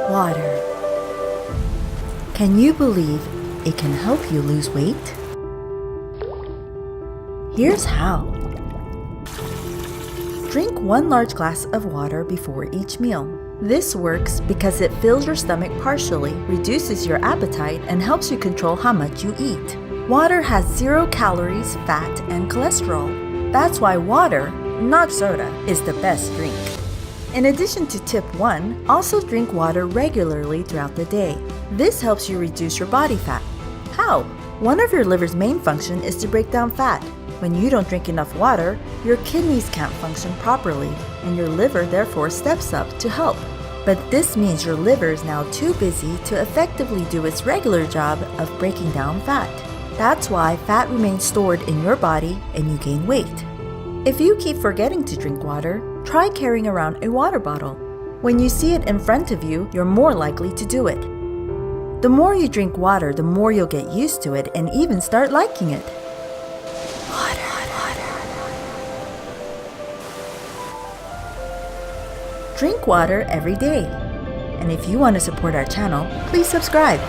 Water. Can you believe it can help you lose weight? Here's how. Drink 1 large glass of water before each meal. This works because it fills your stomach partially, reduces your appetite, and helps you control how much you eat. Water has 0 calories, fat, and cholesterol. That's why water, not soda, is the best drink. In addition to tip 1, also drink water regularly throughout the day. This helps you reduce your body fat. How? One of your liver's main function is to break down fat. When you don't drink enough water, your kidneys can't function properly, and your liver therefore steps up to help. But this means your liver is now too busy to effectively do its regular job of breaking down fat. That's why fat remains stored in your body and you gain weight. If you keep forgetting to drink water, try carrying around a water bottle. When you see it in front of you, you're more likely to do it. The more you drink water, the more you'll get used to it and even start liking it. Drink water every day. And if you want to support our channel, please subscribe.